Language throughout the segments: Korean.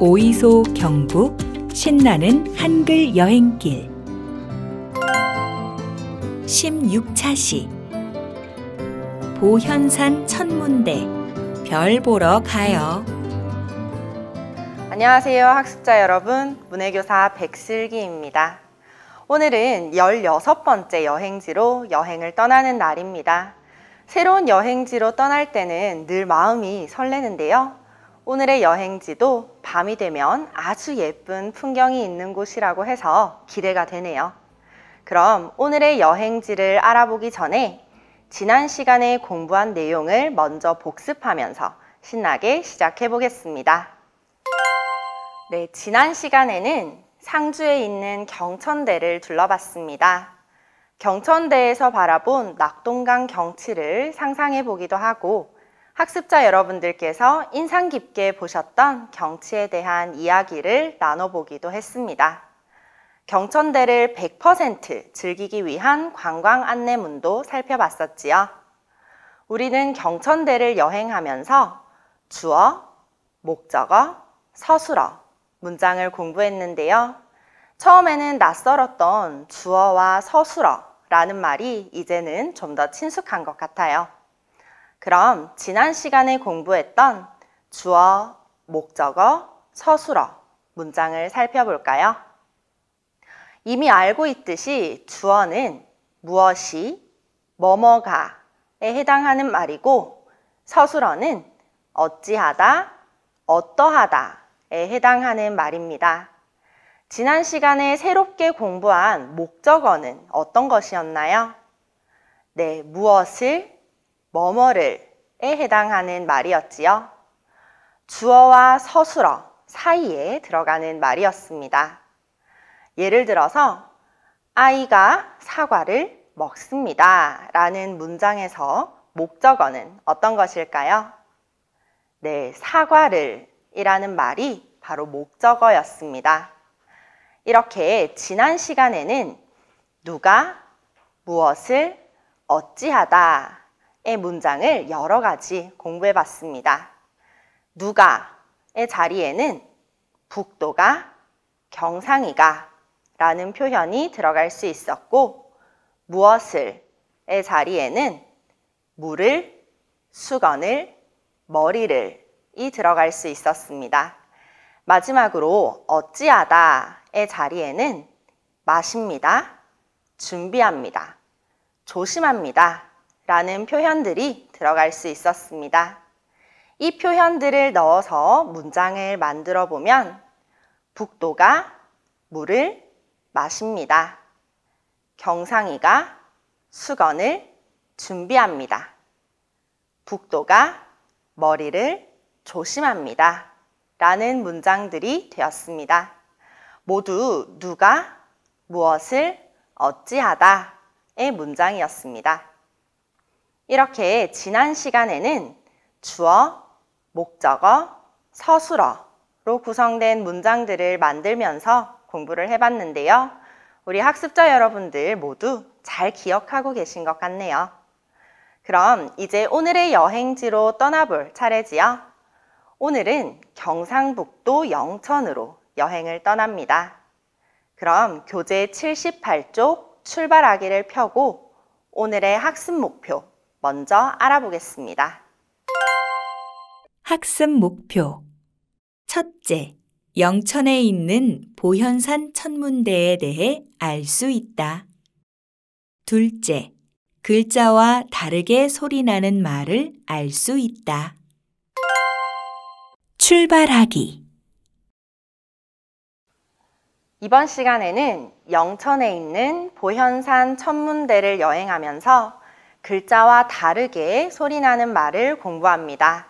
오이소 경북 신나는 한글 여행길 16차 시 보현산 천문대 별 보러 가요. 안녕하세요 학습자 여러분, 문해교사 백슬기입니다. 오늘은 16번째 여행지로 여행을 떠나는 날입니다. 새로운 여행지로 떠날 때는 늘 마음이 설레는데요. 오늘의 여행지도 밤이 되면 아주 예쁜 풍경이 있는 곳이라고 해서 기대가 되네요. 그럼 오늘의 여행지를 알아보기 전에 지난 시간에 공부한 내용을 먼저 복습하면서 신나게 시작해 보겠습니다. 네, 지난 시간에는 상주에 있는 경천대를 둘러봤습니다. 경천대에서 바라본 낙동강 경치를 상상해 보기도 하고 학습자 여러분들께서 인상 깊게 보셨던 경치에 대한 이야기를 나눠보기도 했습니다. 경천대를 100% 즐기기 위한 관광 안내문도 살펴봤었지요. 우리는 경천대를 여행하면서 주어, 목적어, 서술어 문장을 공부했는데요. 처음에는 낯설었던 주어와 서술어라는 말이 이제는 좀 더 친숙한 것 같아요. 그럼 지난 시간에 공부했던 주어, 목적어, 서술어 문장을 살펴볼까요? 이미 알고 있듯이 주어는 무엇이, 뭐뭐가에 해당하는 말이고 서술어는 어찌하다, 어떠하다에 해당하는 말입니다. 지난 시간에 새롭게 공부한 목적어는 어떤 것이었나요? 네, 무엇을, 뭐뭐를에 해당하는 말이었지요. 주어와 서술어 사이에 들어가는 말이었습니다. 예를 들어서 아이가 사과를 먹습니다 라는 문장에서 목적어는 어떤 것일까요? 네, 사과를 이라는 말이 바로 목적어였습니다. 이렇게 지난 시간에는 누가, 무엇을, 어찌하다 의 문장을 여러 가지 공부해 봤습니다. 누가의 자리에는 북도가, 경상이가 라는 표현이 들어갈 수 있었고 무엇을의 자리에는 물을, 수건을, 머리를 이 들어갈 수 있었습니다. 마지막으로 어찌하다의 자리에는 마십니다, 준비합니다, 조심합니다 라는 표현들이 들어갈 수 있었습니다. 이 표현들을 넣어서 문장을 만들어 보면 북도가 물을 마십니다. 경상이가 수건을 준비합니다. 북도가 머리를 조심합니다 라는 문장들이 되었습니다. 모두 누가, 무엇을, 어찌하다의 문장이었습니다. 이렇게 지난 시간에는 주어, 목적어, 서술어로 구성된 문장들을 만들면서 공부를 해봤는데요. 우리 학습자 여러분들 모두 잘 기억하고 계신 것 같네요. 그럼 이제 오늘의 여행지로 떠나볼 차례지요. 오늘은 경상북도 영천으로 여행을 떠납니다. 그럼 교재 78쪽 출발하기를 펴고 오늘의 학습 목표 먼저 알아보겠습니다. 학습 목표 첫째, 영천에 있는 보현산 천문대에 대해 알 수 있다. 둘째, 글자와 다르게 소리나는 말을 알 수 있다. 출발하기. 이번 시간에는 영천에 있는 보현산 천문대를 여행하면서 글자와 다르게 소리나는 말을 공부합니다.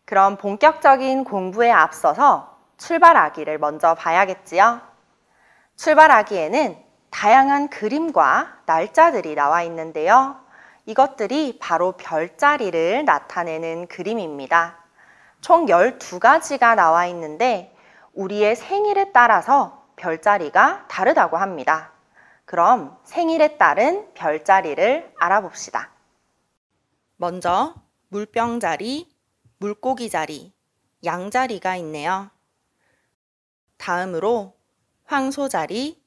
그럼 본격적인 공부에 앞서서 출발하기를 먼저 봐야겠지요? 출발하기에는 다양한 그림과 날짜들이 나와 있는데요. 이것들이 바로 별자리를 나타내는 그림입니다. 총 12가지가 나와 있는데 우리의 생일에 따라서 별자리가 다르다고 합니다. 그럼 생일에 따른 별자리를 알아봅시다. 먼저 물병자리, 물고기자리, 양자리가 있네요. 다음으로 황소자리,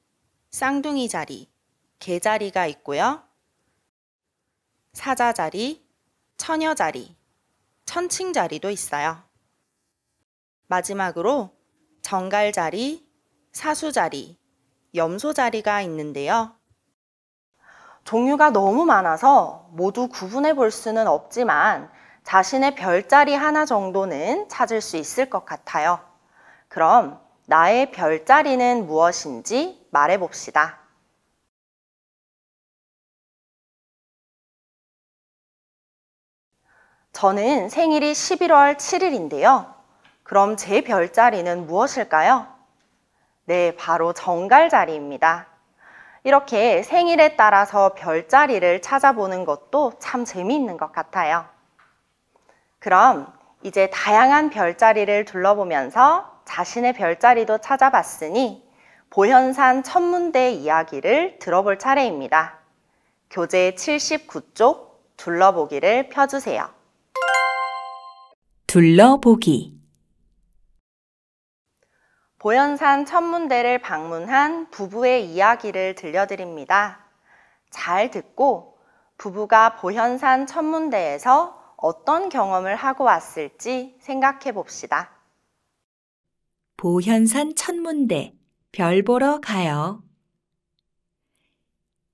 쌍둥이 자리, 개자리가 있고요. 사자자리, 처녀자리, 천칭자리도 있어요. 마지막으로 정갈자리, 사수자리, 염소자리가 있는데요. 종류가 너무 많아서 모두 구분해 볼 수는 없지만 자신의 별자리 하나 정도는 찾을 수 있을 것 같아요. 그럼 나의 별자리는 무엇인지 말해 봅시다. 저는 생일이 11월 7일인데요. 그럼 제 별자리는 무엇일까요? 네, 바로 정갈자리입니다. 이렇게 생일에 따라서 별자리를 찾아보는 것도 참 재미있는 것 같아요. 그럼 이제 다양한 별자리를 둘러보면서 자신의 별자리도 찾아봤으니 보현산 천문대 이야기를 들어볼 차례입니다. 교재 79쪽 둘러보기를 펴주세요. 둘러보기. 보현산 천문대를 방문한 부부의 이야기를 들려드립니다. 잘 듣고 부부가 보현산 천문대에서 어떤 경험을 하고 왔을지 생각해 봅시다. 보현산 천문대 별 보러 가요.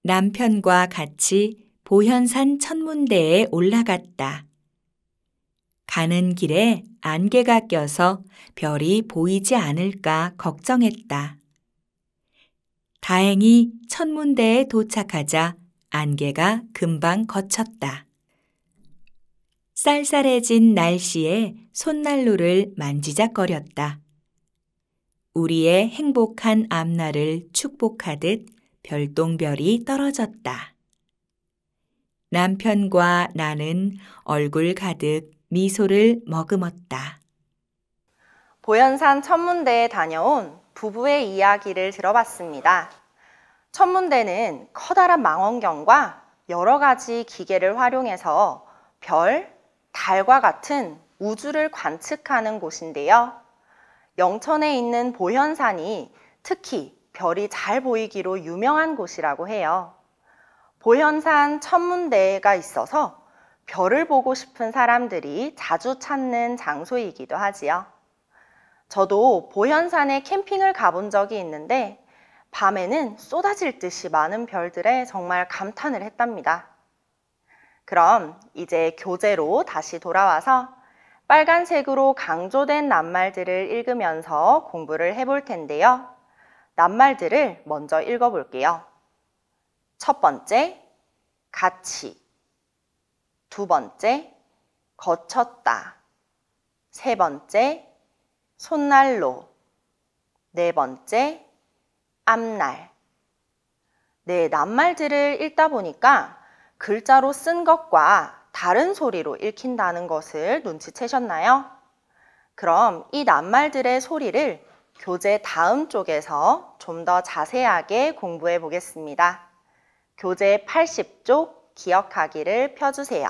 남편과 같이 보현산 천문대에 올라갔다. 가는 길에 안개가 껴서 별이 보이지 않을까 걱정했다. 다행히 천문대에 도착하자 안개가 금방 걷혔다. 쌀쌀해진 날씨에 손난로를 만지작거렸다. 우리의 행복한 앞날을 축복하듯 별똥별이 떨어졌다. 남편과 나는 얼굴 가득 미소를 머금었다. 보현산 천문대에 다녀온 부부의 이야기를 들어봤습니다. 천문대는 커다란 망원경과 여러 가지 기계를 활용해서 별, 달과 같은 우주를 관측하는 곳인데요. 영천에 있는 보현산이 특히 별이 잘 보이기로 유명한 곳이라고 해요. 보현산 천문대가 있어서 별을 보고 싶은 사람들이 자주 찾는 장소이기도 하지요. 저도 보현산에 캠핑을 가본 적이 있는데 밤에는 쏟아질 듯이 많은 별들에 정말 감탄을 했답니다. 그럼 이제 교재로 다시 돌아와서 빨간색으로 강조된 낱말들을 읽으면서 공부를 해볼 텐데요. 낱말들을 먼저 읽어볼게요. 첫 번째, 같이. 두 번째, 거쳤다. 세 번째, 손난로. 네 번째, 앞날. 네, 낱말들을 읽다 보니까 글자로 쓴 것과 다른 소리로 읽힌다는 것을 눈치채셨나요? 그럼 이 낱말들의 소리를 교재 다음 쪽에서 좀 더 자세하게 공부해 보겠습니다. 교재 80쪽 기억하기를 펴주세요.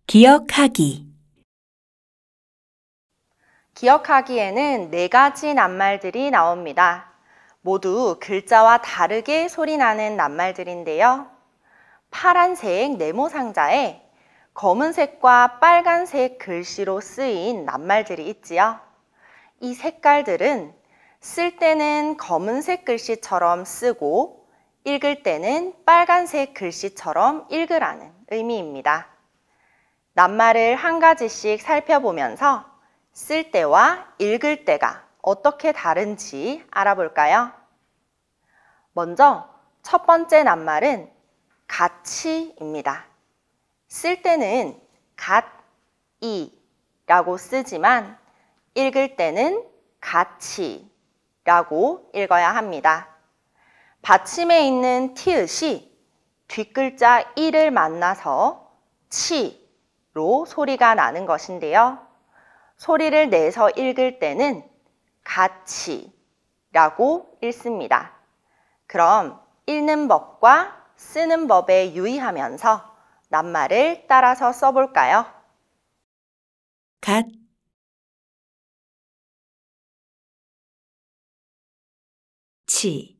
기억하기. 기억하기에는 4가지 낱말들이 나옵니다. 모두 글자와 다르게 소리나는 낱말들인데요. 파란색 네모 상자에 검은색과 빨간색 글씨로 쓰인 낱말들이 있지요. 이 색깔들은 쓸 때는 검은색 글씨처럼 쓰고 읽을 때는 빨간색 글씨처럼 읽으라는 의미입니다. 낱말을 한 가지씩 살펴보면서 쓸 때와 읽을 때가 어떻게 다른지 알아볼까요? 먼저 첫 번째 낱말은 같이입니다. 쓸 때는 갓이라고 쓰지만 읽을 때는 같이라고 읽어야 합니다. 받침에 있는 티읕이 뒷글자 이를 만나서 치로 소리가 나는 것인데요. 소리를 내서 읽을 때는 같이라고 읽습니다. 그럼 읽는 법과 쓰는 법에 유의하면서 낱말을 따라서 써볼까요? 갓, 치,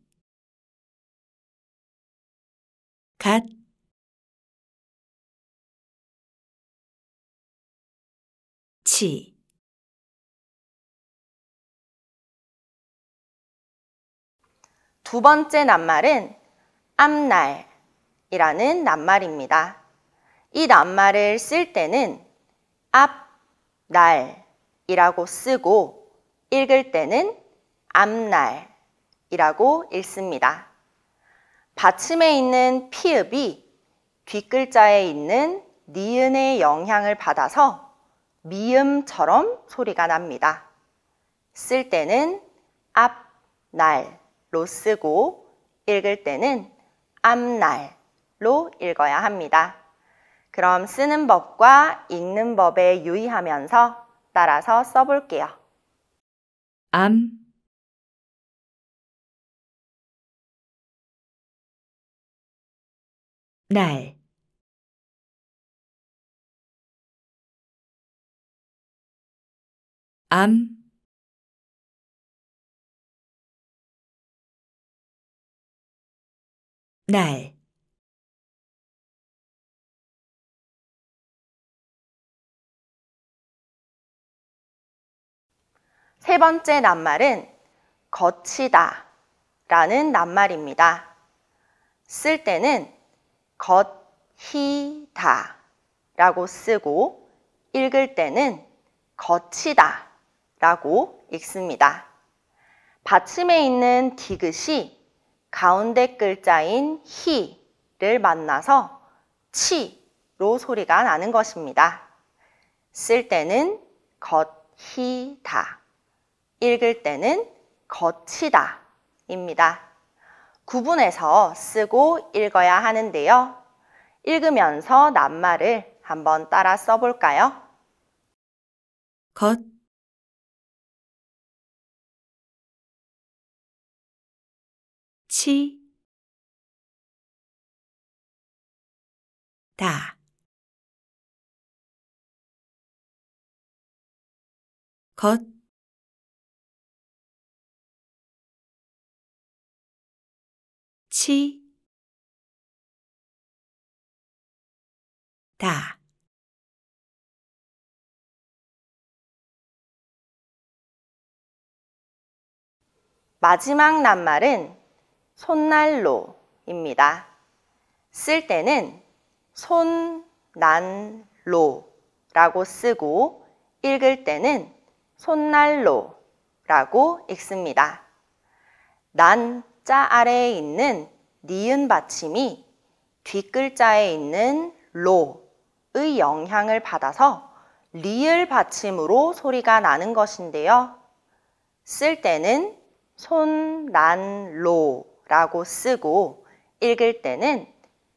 갓, 치, 두 번째 낱말은 앞날이라는 낱말입니다. 이 낱말을 쓸 때는 앞날이라고 쓰고 읽을 때는 앞날이라고 읽습니다. 받침에 있는 피읍이 뒷글자에 있는 니은의 영향을 받아서 미음처럼 소리가 납니다. 쓸 때는 앞날로 쓰고 읽을 때는 앞날로 읽어야 합니다. 그럼 쓰는 법과 읽는 법에 유의하면서 따라서 써볼게요. 암, 날, 암, 날, 세 번째 낱말은 거치다 라는 낱말입니다. 쓸 때는 겉히다 라고 쓰고 읽을 때는 거치다 라고 읽습니다. 받침에 있는 디귿이 가운데 글자인 히를 만나서 치로 소리가 나는 것입니다. 쓸 때는 겉히다, 읽을 때는 거치다 입니다. 구분해서 쓰고 읽어야 하는데요. 읽으면서 낱말을 한번 따라 써볼까요? 겉, 치, 다, 겉, 치, 다, 마지막 낱말은 손난로입니다. 쓸 때는 손난로라고 쓰고 읽을 때는 손난로라고 읽습니다. 난자 아래에 있는 니은 받침이 뒷글자에 있는 로의 영향을 받아서 리을 받침으로 소리가 나는 것인데요. 쓸 때는 손난로라고 쓰고 읽을 때는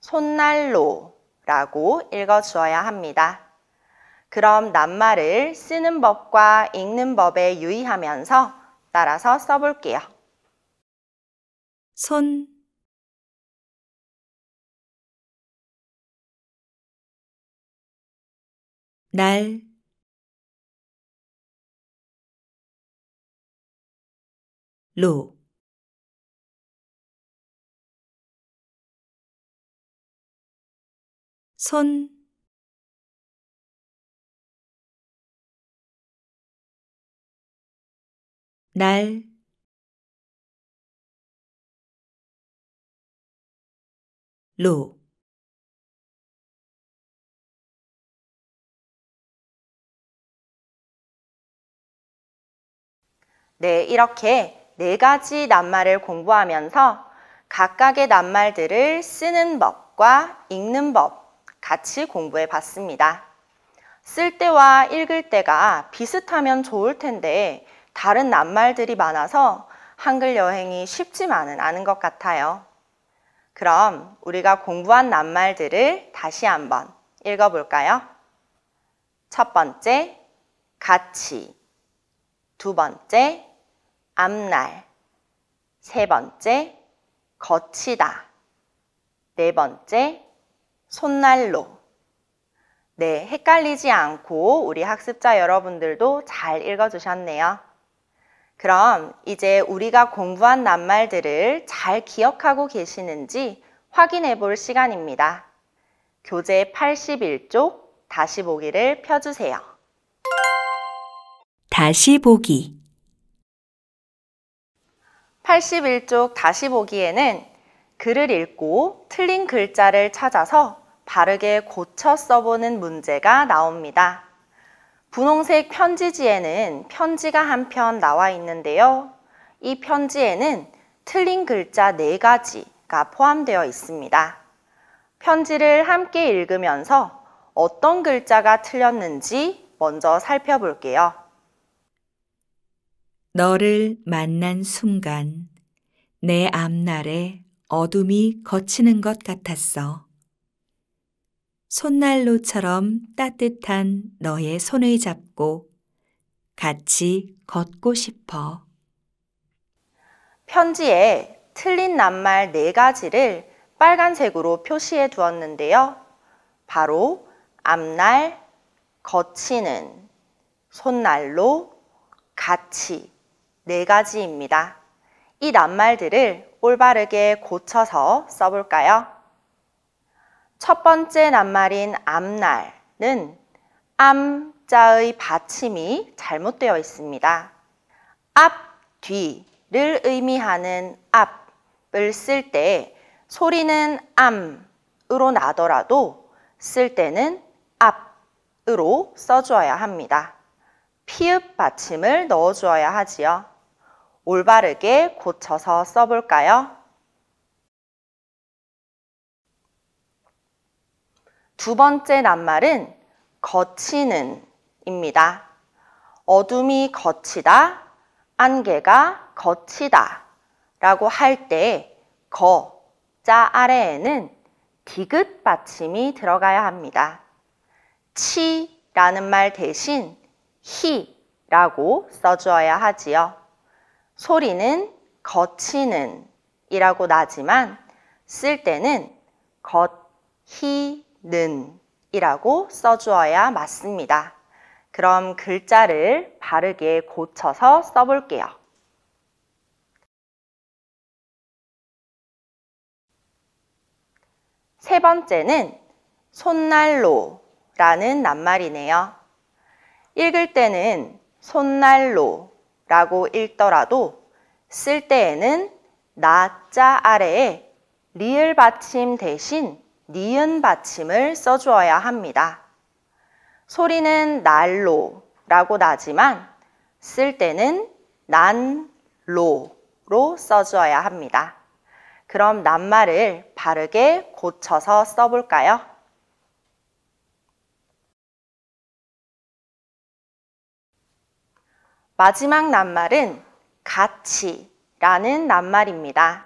손난로라고 읽어주어야 합니다. 그럼 낱말을 쓰는 법과 읽는 법에 유의하면서 따라서 써볼게요. 손, 날, 로, 손, 날, 로, 네, 이렇게 4가지 낱말을 공부하면서 각각의 낱말들을 쓰는 법과 읽는 법 같이 공부해 봤습니다. 쓸 때와 읽을 때가 비슷하면 좋을 텐데 다른 낱말들이 많아서 한글 여행이 쉽지만은 않은 것 같아요. 그럼 우리가 공부한 낱말들을 다시 한번 읽어볼까요? 첫 번째, 같이. 두 번째, 앞날. 세 번째, 거치다. 네 번째, 손난로. 네, 헷갈리지 않고 우리 학습자 여러분들도 잘 읽어주셨네요. 그럼 이제 우리가 공부한 낱말들을 잘 기억하고 계시는지 확인해 볼 시간입니다. 교재 81쪽 다시 보기를 펴주세요. 다시 보기. 81쪽 다시 보기에는 글을 읽고 틀린 글자를 찾아서 바르게 고쳐 써보는 문제가 나옵니다. 분홍색 편지지에는 편지가 한 편 나와 있는데요. 이 편지에는 틀린 글자 4가지가 포함되어 있습니다. 편지를 함께 읽으면서 어떤 글자가 틀렸는지 먼저 살펴볼게요. 너를 만난 순간 내 앞날에 어둠이 걷히는 것 같았어. 손난로처럼 따뜻한 너의 손을 잡고 같이 걷고 싶어. 편지에 틀린 낱말 4가지를 빨간색으로 표시해 두었는데요. 바로 앞날, 거치는, 손난로, 같이 4가지입니다. 이 낱말들을 올바르게 고쳐서 써볼까요? 첫 번째 낱말인 앞날은 암자의 받침이 잘못되어 있습니다. 앞, 뒤를 의미하는 앞을 쓸 때 소리는 암으로 나더라도 쓸 때는 앞으로 써주어야 합니다. 피읍 받침을 넣어주어야 하지요. 올바르게 고쳐서 써볼까요? 두 번째 낱말은 거치는 입니다. 어둠이 거치다, 안개가 거치다 라고 할 때 자 아래에는 디귿 받침이 들어가야 합니다. 치라는 말 대신 히라고 써주어야 하지요. 소리는 거치는 이라고 나지만 쓸 때는 걷히는 이라고 써주어야 맞습니다. 그럼 글자를 바르게 고쳐서 써볼게요. 세 번째는 손난로라는 낱말이네요. 읽을 때는 손난로라고 읽더라도 쓸 때에는 나자 아래에 리을 받침 대신 니은 받침을 써주어야 합니다. 소리는 난로라고 나지만 쓸 때는 난로로 써주어야 합니다. 그럼 낱말을 바르게 고쳐서 써볼까요? 마지막 낱말은 같이라는 낱말입니다.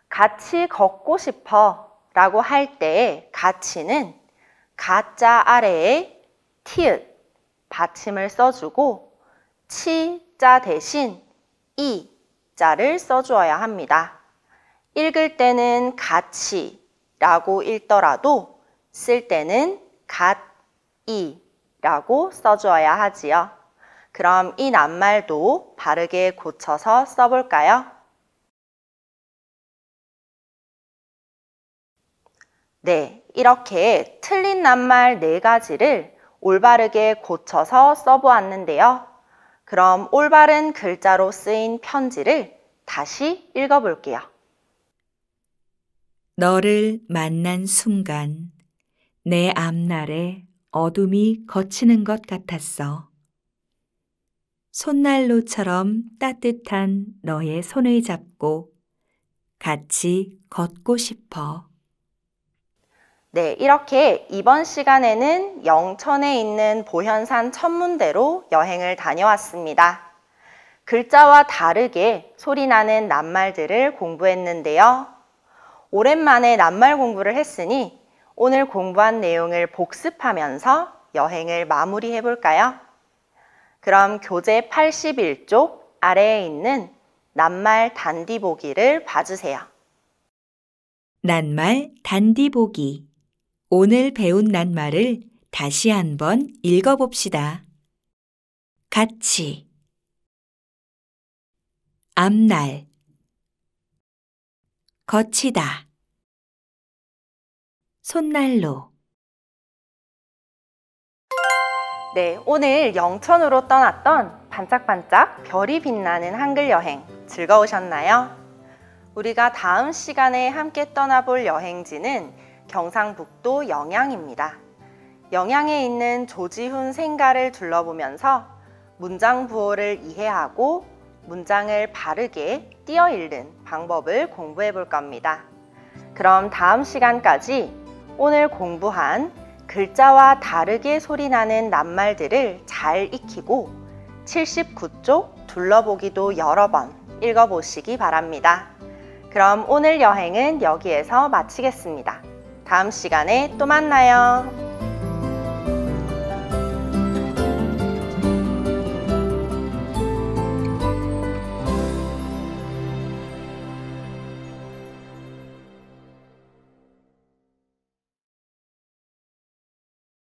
같이 걷고 싶어 라고 할 때 같이는 가자 아래에 티읕 받침을 써주고 치자 대신 이자를 써주어야 합니다. 읽을 때는 같이라고 읽더라도 쓸 때는 갓이라고 써주어야 하지요. 그럼 이 낱말도 바르게 고쳐서 써볼까요? 네, 이렇게 틀린 낱말 4가지를 올바르게 고쳐서 써보았는데요. 그럼 올바른 글자로 쓰인 편지를 다시 읽어볼게요. 너를 만난 순간 내 앞날에 어둠이 걷히는 것 같았어. 손난로처럼 따뜻한 너의 손을 잡고 같이 걷고 싶어. 네, 이렇게 이번 시간에는 영천에 있는 보현산 천문대로 여행을 다녀왔습니다. 글자와 다르게 소리나는 낱말들을 공부했는데요. 오랜만에 낱말 공부를 했으니 오늘 공부한 내용을 복습하면서 여행을 마무리해 볼까요? 그럼 교재 81쪽 아래에 있는 낱말 단디 보기를 봐주세요. 낱말 단디 보기. 오늘 배운 낱말을 다시 한번 읽어봅시다. 같이 앞날, 거치다, 손난로. 네, 오늘 영천으로 떠났던 반짝반짝 별이 빛나는 한글 여행 즐거우셨나요? 우리가 다음 시간에 함께 떠나볼 여행지는 경상북도 영양입니다. 영양에 있는 조지훈 생가를 둘러보면서 문장 부호를 이해하고 문장을 바르게 띄어 읽는 방법을 공부해 볼 겁니다. 그럼 다음 시간까지 오늘 공부한 글자와 다르게 소리나는 낱말들을 잘 익히고 79쪽 둘러보기도 여러 번 읽어보시기 바랍니다. 그럼 오늘 여행은 여기에서 마치겠습니다. 다음 시간에 또 만나요.